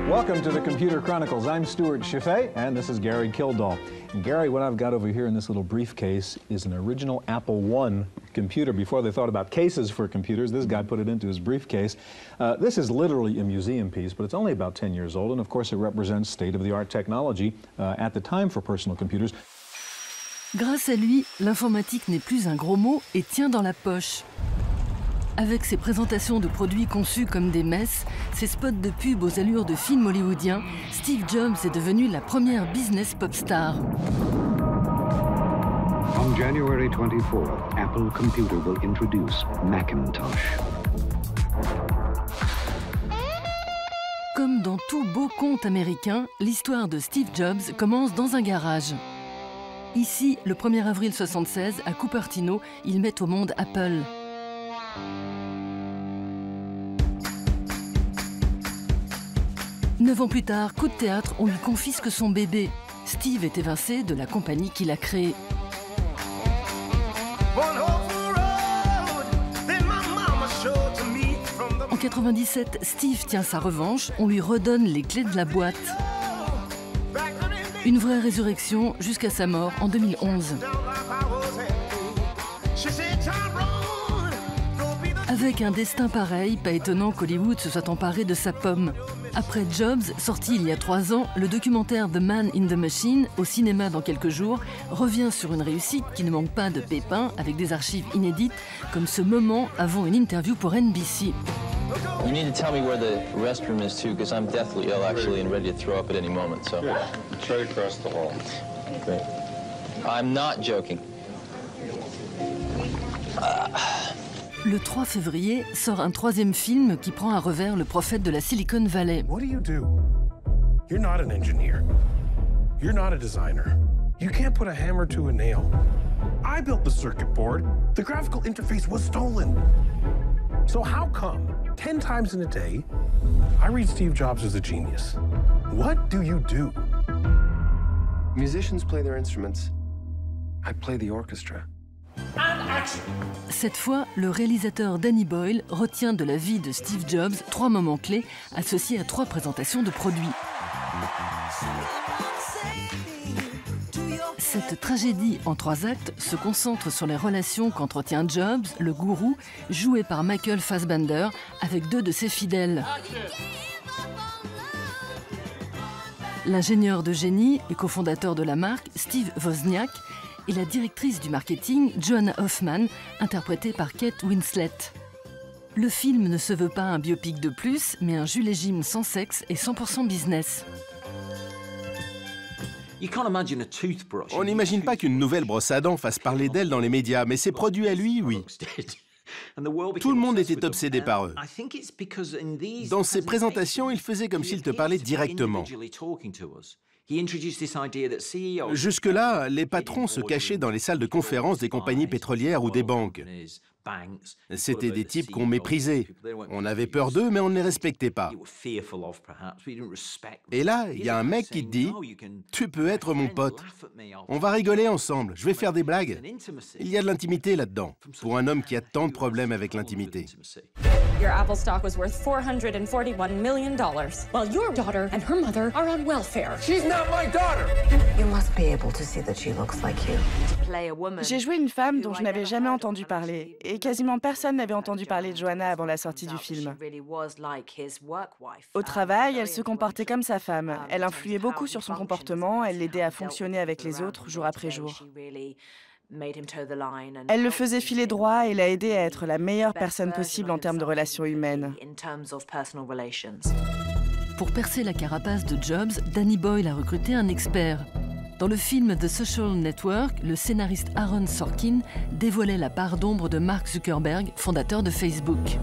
Welcome to the Computer Chronicles. I'm Stuart Chaffee, and this is Gary Kildall. And Gary, what I've got over here in this little briefcase is an original Apple I computer. Before they thought about cases for computers, this guy put it into his briefcase. This is literally a museum piece, but it's only about 10 years old, and of course it represents state-of-the-art technology at the time for personal computers. Grâce à lui, l'informatique n'est plus un gros mot et tient dans la poche. Avec ses présentations de produits conçus comme des messes, ses spots de pub aux allures de films hollywoodiens, Steve Jobs est devenu la première business pop star. On January 24th, Apple Computer will introduce Macintosh. Comme dans tout beau conte américain, l'histoire de Steve Jobs commence dans un garage. Ici, le 1er avril 1976, à Cupertino, il met au monde Apple. Neuf ans plus tard, coup de théâtre, on lui confisque son bébé. Steve est évincé de la compagnie qu'il a créée. En 97, Steve tient sa revanche, on lui redonne les clés de la boîte. Une vraie résurrection jusqu'à sa mort en 2011. Avec un destin pareil, pas étonnant qu'Hollywood se soit emparé de sa pomme. Après Jobs, sorti il y a 3 ans, le documentaire The Man in the Machine, au cinéma dans quelques jours, revient sur une réussite qui ne manque pas de pépins, avec des archives inédites, comme ce moment avant une interview pour NBC. You need to tell me where the restroom is too, because I'm deathly ill actually and ready to throw up at any moment. So. Yeah, it's right across the hall. Great. I'm not joking. Le 3 février sort un 3e film qui prend à revers le prophète de la Silicon Valley. What do? You're not an engineer. You're not a designer. You can't put a hammer to a nail. I built the circuit board. The graphical interface was stolen. So how come 10 times in a day I read Steve Jobs as a genius? What do you do? Musicians play their instruments. I play the orchestra. Cette fois, le réalisateur Danny Boyle retient de la vie de Steve Jobs 3 moments clés associés à 3 présentations de produits. Cette tragédie en 3 actes se concentre sur les relations qu'entretient Jobs, le gourou, joué par Michael Fassbender, avec 2 de ses fidèles. L'ingénieur de génie et cofondateur de la marque, Steve Wozniak, et la directrice du marketing, Joanna Hoffman, interprétée par Kate Winslet. Le film ne se veut pas un biopic de plus, mais un Jules et Jim sans sexe et 100% business. On n'imagine pas qu'une nouvelle brosse à dents fasse parler d'elle dans les médias, mais ses produits à lui, oui. Tout le monde était obsédé par eux. Dans ses présentations, il faisait comme s'il te parlait directement. Jusque-là, les patrons se cachaient dans les salles de conférence des compagnies pétrolières ou des banques. C'étaient des types qu'on méprisait. On avait peur d'eux, mais on ne les respectait pas. Et là, il y a un mec qui te dit « Tu peux être mon pote. On va rigoler ensemble. Je vais faire des blagues. » Il y a de l'intimité là-dedans, pour un homme qui a tant de problèmes avec l'intimité. Your Apple stock was worth $441 million, while your daughter and her mother are on welfare. She's not my daughter! You must be able to see that she looks like you. J'ai joué une femme dont je n'avais jamais entendu parler, et quasiment personne n'avait entendu parler de Joanna avant la sortie du film. Au travail, elle se comportait comme sa femme. Elle influait beaucoup sur son comportement, elle l'aidait à fonctionner avec les autres jour après jour. Elle le faisait filer droit et l'a aidé à être la meilleure personne possible en termes de relations humaines. Pour percer la carapace de Jobs, Danny Boyle a recruté un expert. Dans le film The Social Network, le scénariste Aaron Sorkin dévoilait la part d'ombre de Mark Zuckerberg, fondateur de Facebook.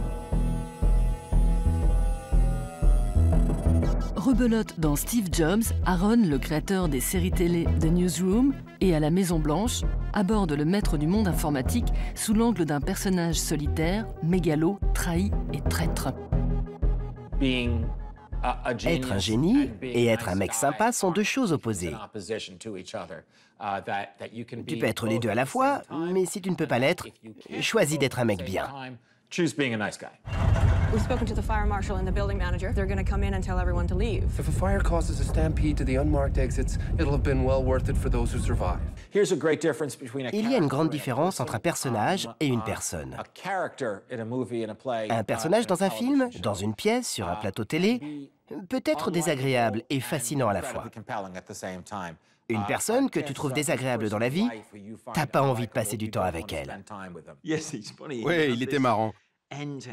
Rebelote dans Steve Jobs, Aaron, le créateur des séries télé The Newsroom et à la Maison-Blanche, aborde le maître du monde informatique sous l'angle d'un personnage solitaire, mégalo, trahi et traître. Être un génie et être un mec sympa sont deux choses opposées. Tu peux être les deux à la fois, mais si tu ne peux pas l'être, choisis d'être un mec bien. We've spoken to the fire marshal and the building manager. They're going to come in and tell everyone to leave. If a fire causes a stampede to the unmarked exits, it'll have been well worth it for those who survive. Here's a great difference between a Il y a une grande différence entre un personnage et une personne. Un personnage dans un film, dans une pièce, sur un plateau télé, peut être désagréable et fascinant à la fois. Une personne que tu trouves désagréable dans la vie, t'as pas envie de passer du temps avec elle. Ouais, il était marrant.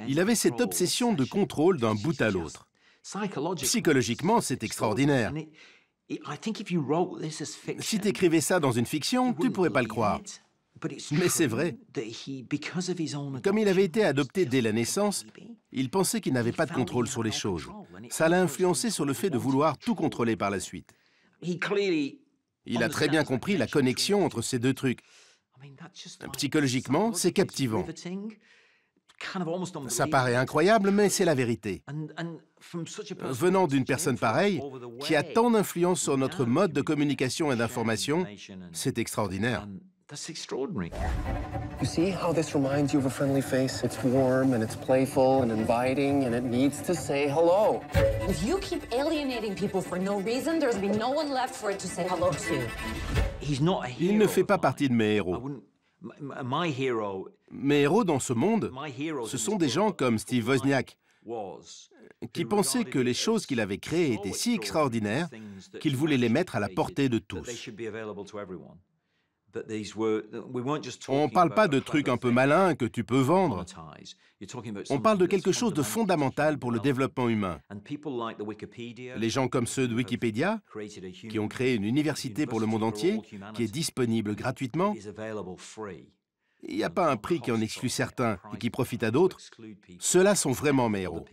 Il avait cette obsession de contrôle d'un bout à l'autre. Psychologiquement, c'est extraordinaire. Si tu écrivais ça dans une fiction, tu pourrais pas le croire. Mais c'est vrai. Comme il avait été adopté dès la naissance, il pensait qu'il n'avait pas de contrôle sur les choses. Ça l'a influencé sur le fait de vouloir tout contrôler par la suite. Il a très bien compris la connexion entre ces deux trucs. Psychologiquement, c'est captivant. Ça paraît incroyable, mais c'est la vérité. Venant d'une personne pareille, qui a tant d'influence sur notre mode de communication et d'information, c'est extraordinaire. You see how this reminds you of a friendly face? It's warm and it's playful and inviting and it needs to say hello. If you keep alienating people for no reason, there'll be no one left for it to say hello to. Il ne fait pas partie de mes héros. Mes héros dans ce monde, ce sont des gens comme Steve Wozniak, qui pensaient que les choses qu'il avait créées étaient si extraordinaires qu'il voulait les mettre à la portée de tous. On ne parle pas de trucs un peu malins que tu peux vendre. On parle de quelque chose de fondamental pour le développement humain. Les gens comme ceux de Wikipédia, qui ont créé une université pour le monde entier, qui est disponible gratuitement. Il n'y a pas un prix qui en exclut certains et qui profite à d'autres. Ceux-là sont vraiment mes héros.